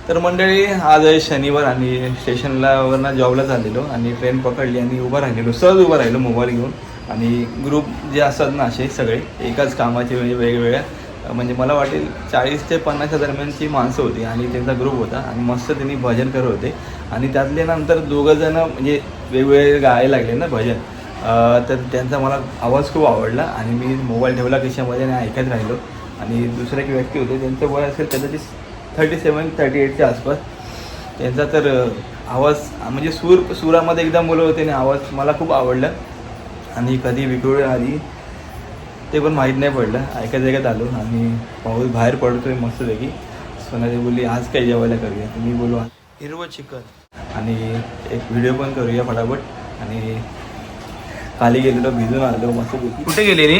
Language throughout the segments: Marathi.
तर मंडळी आज आहे शनिवार आणि स्टेशनला वरनं जॉबला चाललेलो आणि ट्रेन पकडली आणि उभं राहिलेलो, सहज उभं राहिलो मोबाईल घेऊन. आणि ग्रुप जे असतात ना असे सगळे एकाच कामाचे म्हणजे वेगवेगळ्या, म्हणजे मला वाटेल 40 ते 50 दरम्यानची माणसं होती आणि त्यांचा ग्रुप होता आणि मस्त त्यांनी भजन करत होते. आणि त्यातले नंतर दोघंजणं म्हणजे वेगवेगळे गायला लागले ना भजन. तर त्यांचा मला आवाज खूप आवडला आणि मी मोबाईल ठेवला खिशामध्ये आणि ऐकत राहिलो. आणि दुसरे एक व्यक्ती होते, त्यांचं वय असेल कदाचित 37-38च्या आसपास. त्यांचा तर आवाज म्हणजे सुरामध्ये एकदम बोलत होते आणि आवाज मला खूप आवडला. आणि कधी विक्रोळी आली ते पण माहीत नाही पडलं, ऐकत आलो. आणि पाऊस बाहेर पडतोय मस्तपैकी. सोनाली बोलली आज काय जेवायला करूया, तर मी बोलू हिरवं चिकन आणि एक व्हिडिओ पण करूया फटाफट. आणि खाली गेलेलो, भिजून आलो मस्तपैकी. कुठे गेलेली?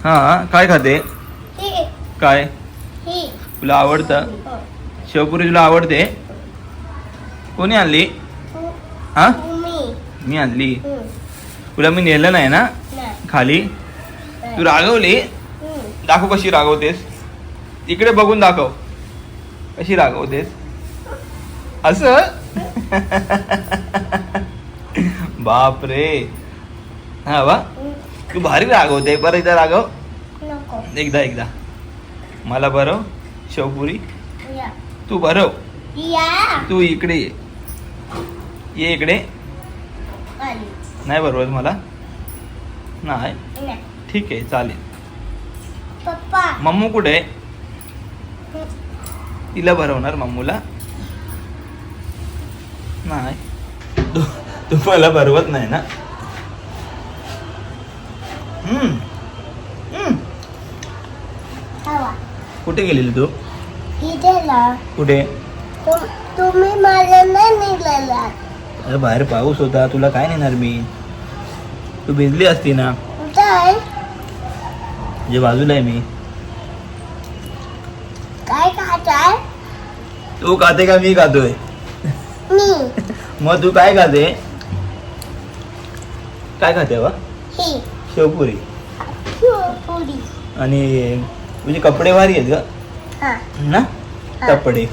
हां, काय खाते? काय तुला आवडतं? शेवपुरी तुला आवडते? कोणी आणली? हां, मी आणली. तुला मी नेलं नाही ना खाली? तू रागवली? दाखव कशी रागवतेस, इकडे बघून दाखव कशी रागवतेस असं. बाप रे. हा वा, तू भारी रागवते. बरं एकदा रागव, एकदा मला भरव शेवपुरी. तू भरव, तू इकडे ये इकडे. नाही बरोबर मला नाही. ठीक आहे चालेल. मम्मू कुठे? तिला भरवणार मम्मूला नाही. तुम्हाला भरवत नाही ना. कुठे गेलेली तू? कुठे? तुम्ही मला नाही निघाला. अरे बाहेर पाऊस होता, तुला काय नेणार मी? तू भिजली असती ना. जे बाजूला आहे मी. काय खाताय? तू खाते का मी खातोय? मी. मग तू काय खाते? काय खाते बा? शेवपुरी. आणि तुझे कपडे भारी आहेत का ना? कपडे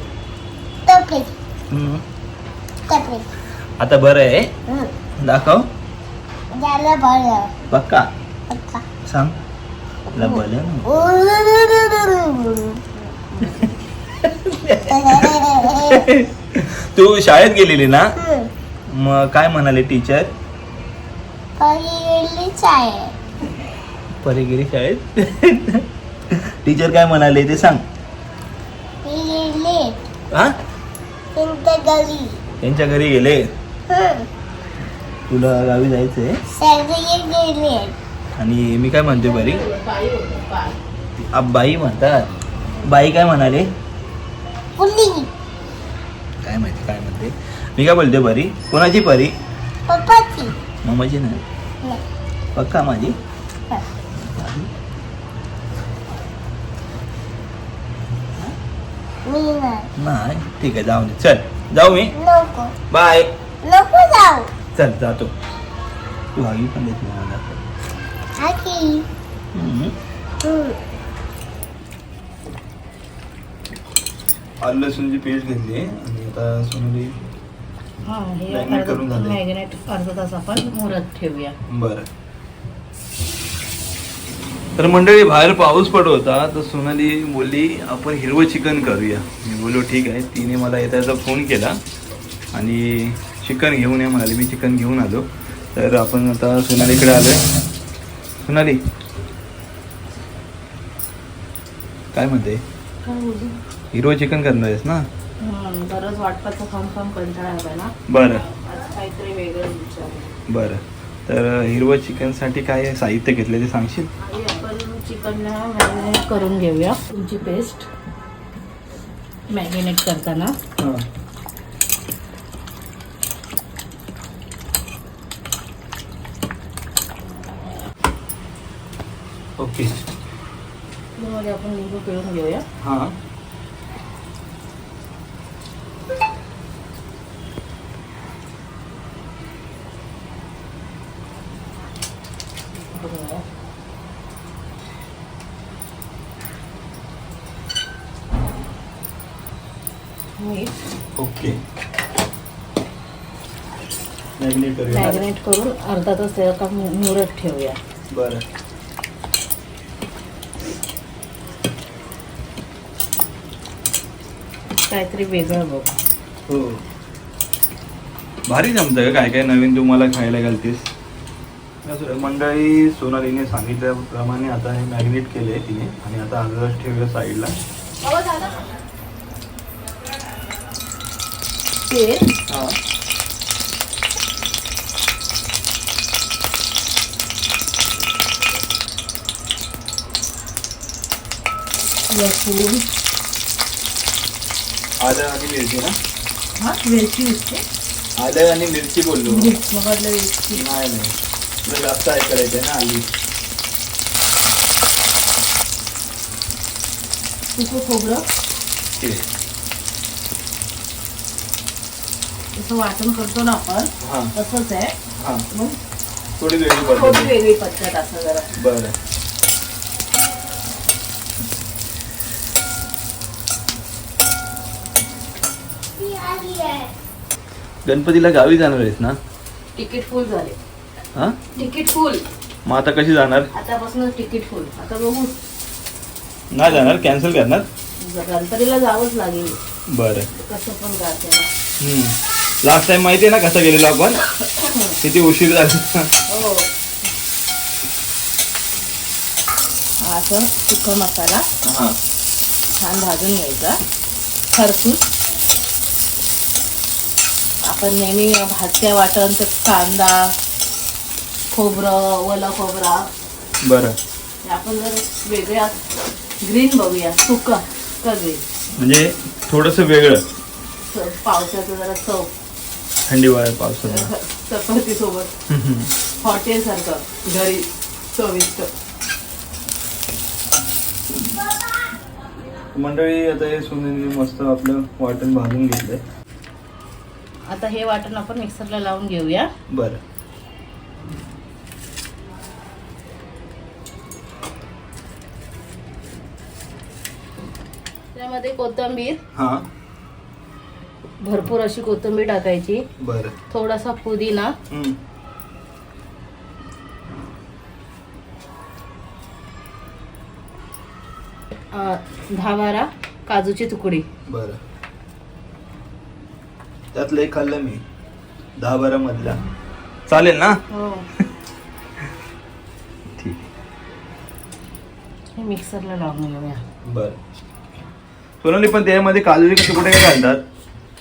आता बरं आहे? दाखव. पक्का सांग. तू शाळेत गेलेली ना? मग काय म्हणाले टीचर? परी गेली शाळेत. टीचर काय म्हणाले ते सांग. हा, त्यांच्या घरी गेले. तुला गावी जायचंय? आणि मी काय म्हणते बरी? बाई म्हणतात. बाई काय म्हणाले? काय माहिती काय म्हणते. मी काय बोलते बरी? कोणाची परी? पप्पाची. मम्माची नाही? पक्का माझी? नाही. ठीक आहे जाऊ दे. चल जाऊ मी. नको. बाय. नको जाऊ. चल जातो. तू आई पण देत मला. आलं लसूणची पेस्ट घेतली आणि आता सोनाली करून झाले. मॅग्नेट अर्धा तास आपण मुरत ठेवूया. बरं. तर मंडळी बाहेर पाऊस पडत होता, तर सोनाली बोलली आपण हिरवं चिकन करूया. मी बोललो ठीक आहे. तिने मला येताचा फोन केला आणि चिकन घेऊन ये म्हणाली. मी चिकन घेऊन आलो. तर आपण आता सोनालीकडे आलोय. सोनाली काय म्हणते? हिरवं चिकन करणार आहेस ना? दररोज वाटपाचा खाऊन कंटाळा आला ना. बरं काहीतरी वेगळं विचार. बरं. तर हिरवं चिकनसाठी काय साहित्य घेतलं ते सांगशील? आपण चिकनला मॅरिनेट करून घेऊया. तुमची पेस्ट मॅरिनेट करताना ओके. त्यामध्ये आपण लिंबू पिळून घेऊया. हां. मीठ ओके. मॅग्नेट करूया ना? मॅग्नेट करून अर्धा तास त्याला का मुरत ठेवूया. बरं. काहीतरी वेगळं बघ. हो, भारी जमतं का? काय काय नवीन तुम्हाला खायला घालतेस. मंडळी, सोनालीने सांगितल्याप्रमाणे आता हे मॅग्नेट केले तिने आणि आता अर्धा तास ठेवूया साईडला. तेल हां. लसूण आलं आणि मिरची ना? हा वेलची दिसते. आलं आणि मिरची बोललो. मिरची वेलची. नाही, तुला जास्त आहे करायचं आहे ना आली. सुकं खोबरं ठीक. जसं वाटण करतो ना आपण हां तसंच आहे. हां, मग थोडी वेगळी थोडी पद्धत. वेगळी पद्धत असं जरा. बरं. ती आली आहे. गणपतीला गावी जाणार आहेस ना? तिकीट फुल झाले. हां, तिकीट फुल. मग आता कशी जाणार? आतापासून तिकीट फुल. आता बघू. नाही जाणार, कॅन्सल करणार. गणपतीला जावंच लागेल. बरं. कसं पण जाते. लास्ट टाइम माहिती आहे ना कसं गेलेलो आपण? किती उशीर झाला. हो. असं सुका मसाला हां छान भाजून घ्यायचा. खरपून आपण नेहमी भाजत्या वाटण तर कांदा, खोबरं, ओला खोबरा. बरं. हे आपण जर वेगळ्या ग्रीन बघूया. सुका ग्रीन म्हणजे थोडंसं वेगळं. पावसाचं जरा चव. थंडी वाळ पावसाळ्यात. चपाती सोबत हॉटेल सारखं घरी चविष्ट. मंडळी, आता हे सुनीलने मस्त आपलं वाटण भाजून घेतलंय. आता हे वाटण आपण मिक्सरला लावून घेऊया. बरं. त्यामध्ये कोथिंबीर, हां. भरपूर अशी कोथिंबीर टाकायची. बरं. थोडासा पुदिना, अं, 10-12 काजूची तुकडे. बरं. त्यातलं एक खाल्लं मी 10-12 मधला. चालेल ना? हो. ठीक. हे मिक्सरला लावून घेऊया. बरं. सोनाली, पण त्यामध्ये काजूचे कसे कुठे काय घालतात?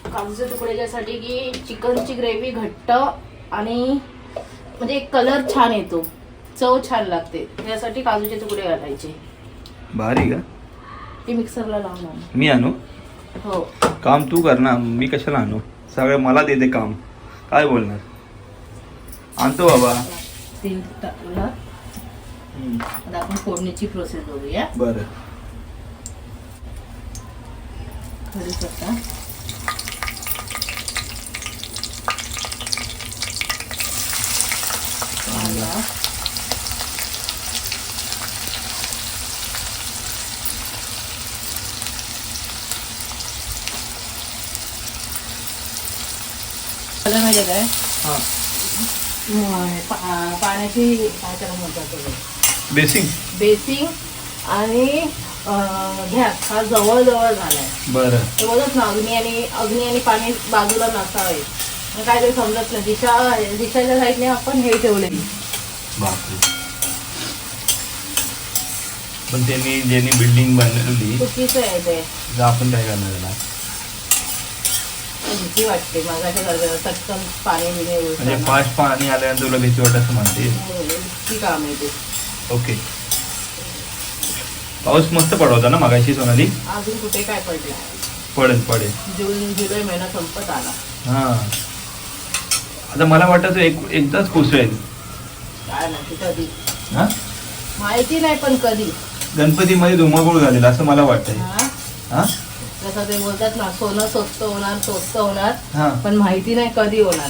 काजूचे तुकडे यासाठी की चिकनची ग्रेव्ही घट्ट आणि म्हणजे कलर छान येतो, चव छान लागते, यासाठी काजूचे तुकडे घालायचे. भारी का? ते मिक्सरला लावून आणू. मी आणू? हो. काम तू कर ना, मी कशाला आणू? सगळं मला देते काम. काय बोलणार? आणतो बाबा. तेल टाकलं. आता आपण फोडणीची प्रोसेस बघूया. बरं. कढीपत्ता, कांदा, माहिती काय हां. पाण्याची काय त्याला म्हणतात बेसिंग. बेसिंग आणि गॅस हा जवळ झालाय. बरं. ते बोलत ना अग्नी आणि पाणी बाजूला नसावे. काय तरी समजत नाही. दिशाच्या साईडने आपण हे ठेवले. बापरे. पण ज्यांनी बिल्डिंग बनवली चुकीचं आहे ते. आपण काय करणार ना? भीती वाटते माझ्या चटकन पाणी म्हणजे फास्ट पाणी आल्यानंतर तुला भीती वाटत असं म्हणते. इतकी काम आहे ते. ओके. पाऊस मस्त पडवता ना मगाशी सोनाली? अजून कुठे काय पडलं? पडेल. जुलै महिना संपत आला. हा. आता मला वाटतं एकदाच कोसळेल. काय माहिती कधी. हा, माहिती नाही पण कधी. गणपतीमध्ये धुमाकूळ झालेला असं मला वाटतंय. हा, जसं ते बोलतात ना, सोनं स्वस्त होणार हा. पण माहिती नाही कधी होणार.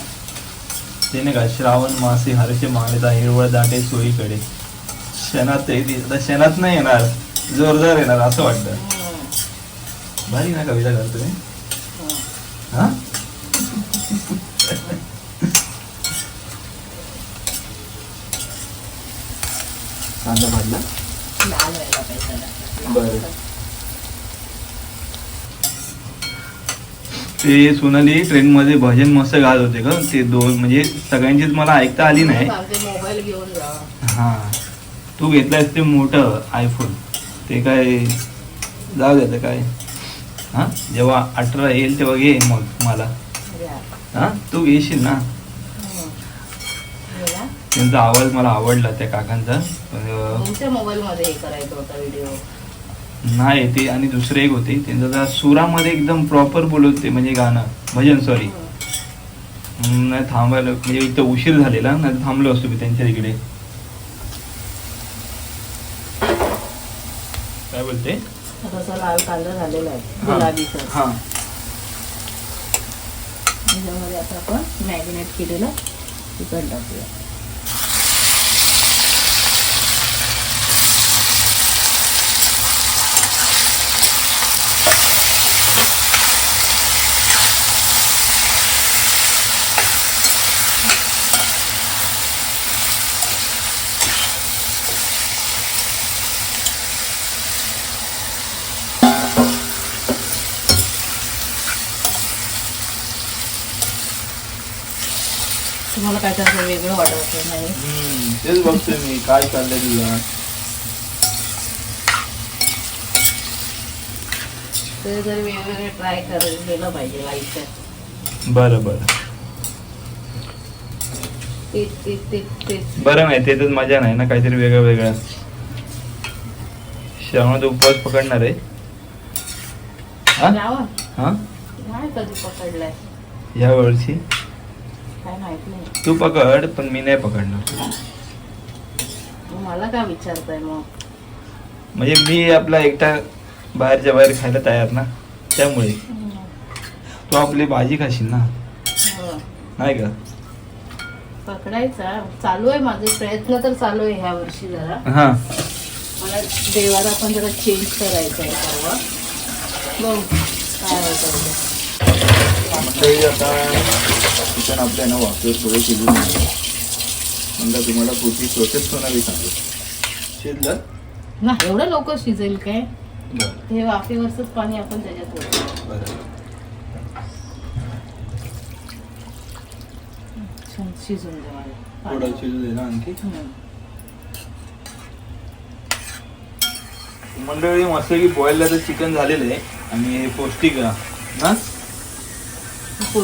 ते नाही का, श्रावण मासे हरसे मागता हिरवळ दाटे सोयीकडे. क्षणात आता क्षणात नाही येणार, जोरदार येणार असं वाटतं. भारी ना कविता करतो मी. हा कांदा भाजला लाल व्हायला पाहिजे त्याला. बरं. ते सोनाली ट्रेन मध्ये भजन मस्त गात होते का ते दोन, म्हणजे सगळ्यांचीच मला ऐकता आली नाही. सांगते मोबाईल घेऊन जा. हा तू घेतलायस ते मोठं आयफोन, ते काय जाऊ द्या काय. हा जेव्हा 18 येईल तेव्हा घे मग मला. या. हा तू घेशील ना. गेला? त्यांचा आवाज मला आवडला त्या काकांचा. तुमच्या मोबाईल मध्ये हे करायचं होता व्हिडिओ. नाही ते आणि दुसरे एक होते त्यांचं जरा सुरामध्ये एकदम प्रॉपर बोलत होते, म्हणजे गाणं भजन सॉरी. नाही थांबायला म्हणजे इथं उशीर झालेला, नाही थांबलो असतो मी त्यांच्या तिकडे. काय बोलते. तसा लाल कांदा झालेला आहे हा. गुलाबीचा. हा त्याच्यामध्ये आता आपण मॅरिनेट केलेलं चिकन टाकूया. तुम्हाला काय तर वेगळं वाटत नाही. तेच बघतोय मी काय चाललंय तुला. ते जर वेगवेगळे ट्राय केलं पाहिजे लाईफच्यात. बरं बरं तेच बरं नाही त्याच्यात मजा नाही ना, काहीतरी वेगळं वेगळं. श्रावणात उपवास पकडणार आहे. हा रावण हा नाही कधी पकडलाय या वर्षी. काय माहित नाही. तू पकड पण मी नाही पकडणार. मग मला काय विचारताय मग. म्हणजे मी आपला एकटा बाहेरच्या बाहेर खायला तयार ना, त्यामुळे. तू आपली भाजी खाशील ना, हो. नाही का. पकडायचा चालू आहे माझे प्रयत्न तर चालू आहे ह्या वर्षी. जरा हा मला देवाला पण जरा चेंज करायचं आहे सर्व. बघ काय होतं. मंडळी आता चिकन आपल्या ना वाफेवर थोडे शिजून झालं. म्हणजे तुम्हाला पुढची प्रोसेस होणारी सांगू. शिजलं ना एवढं लवकर शिजेल काय. बरं हे वाफेवरच पाणी आपण त्याच्यात ओतू. बरं. छान शिजून दे मला. थोडं शिजू दे ना आणखी. मंडळी मस्त की बॉईल चिकन झालेलं आहे आणि हे पौष्टिक आहे ना.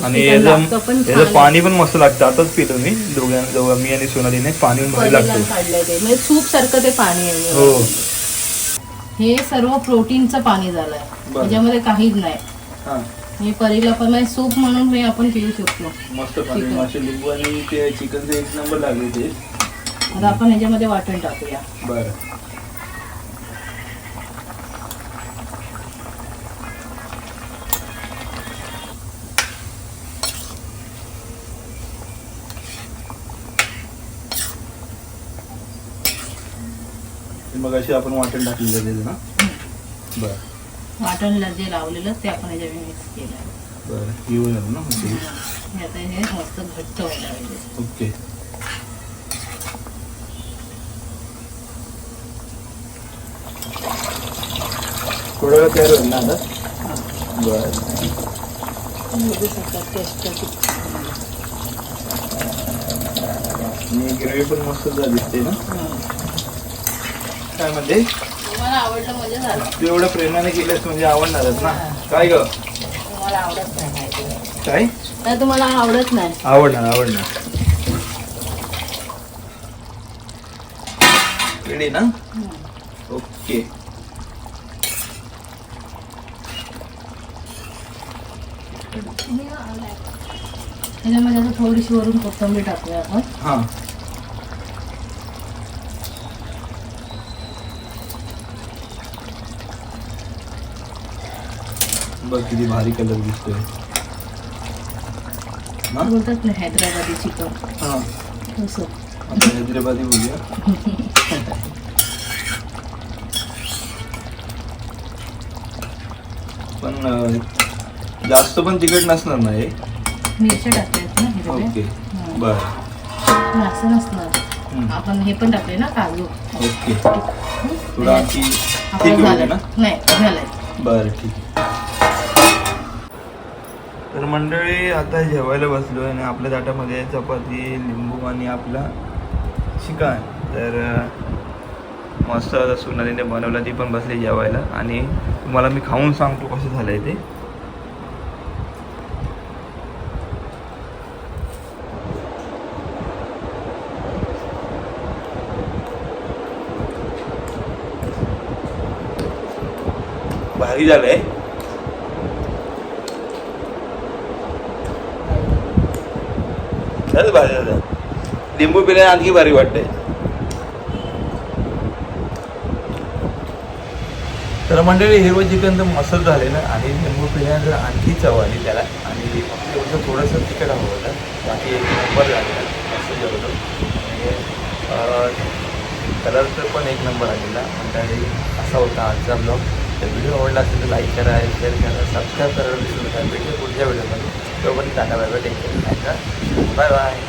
आणि याचं पाणी पण मस्त लागतं. आताच पिलो मी दोघं मी आणि सोनालीने पाणी भारी लागतं. काढलंय ते म्हणजे सूप सारखं ते पाणी आहे. हो हे सर्व प्रोटीनचं पाणी झालंय. त्याच्यामध्ये काहीच नाही. हा हे परीला पण म्हणजे सूप म्हणून हे आपण पिऊ शकतो. मस्त पाणी मासे लिंबू आणि ते चिकनचे एक नंबर लागले ते. आता आपण ह्याच्यामध्ये वाटण टाकूया. बरं मग अशी आपण वाटण टाकलेलं त्याचं ना. बरं वाटणला जे लावलेलं ते आपण ह्याच्यामध्ये मिक्स केलं. बरं येऊ झालं ना. हे आता हे मस्त घट्ट व्हायला पाहिजे. ओके थोडा वेळ तयार होईल ना आता. बरं बघू शकता टेस्ट आणि ग्रेव्ही पण मस्त दिसते ना. काय म्हणते. तुम्हाला आवडलं म्हणजे झालं. तू एवढं प्रेमाने केलंस म्हणजे आवडणारच ना. काय ग तुम्हाला आवडत नाही काय. तर तुम्हाला आवडत नाही. आवडणार रेडी ना. ओके त्याच्यामध्ये आता थोडीशी वरून कोथिंबीर टाकूया आपण. हा बघ किती भारी कलर दिसतोय ना. बोलतात ना हैदराबादी चिकन. हा तसं आता हैदराबादी बोलूया. पण जास्त पण तिखट नसणार ना हे? मिरच्या टाकल्यात ना हिरव्या. ओके हा. बरं. असं नसणार. आपण हे पण टाकले ना काजू. ओके थोडं आणखी आपलं ठीक होईल झालं ना? नाही झालंय. बरं ठीक आहे. तर मंडळी आता जेवायला बसलो आणि आपल्या ताटामध्ये चपाती, लिंबू आणि आपला चिकन. तर मस्त सुनालीने बनवलं, ती पण बसली जेवायला आणि तुम्हाला मी खाऊन सांगतो कसं झालंय ते. भारी झालंय. भारी झालं. लिंबू पिल्याने आणखी भारी वाटते. तर मंडळी हिरवं चिकन तर मस्त झाले ना आणि लिंबू पिल्यानंतर आणखी चव आली त्याला आणि फक्त एवढं थोडंसं तिखट हवं होतं. बाकी एक नंबर झालेला मस्त जेवलं. कलरचं पण एक नंबर आलेला. मंडळी असा होता आजचा ब्लॉग. तर व्हिडिओ आवडला असेल तर लाईक करा, शेअर करा, सबस्क्राईब करायला विसरू नका. भेटूया पुढच्या व्हिडिओमध्ये. तोपर्यंत tata bye bye, take care. Bye bye.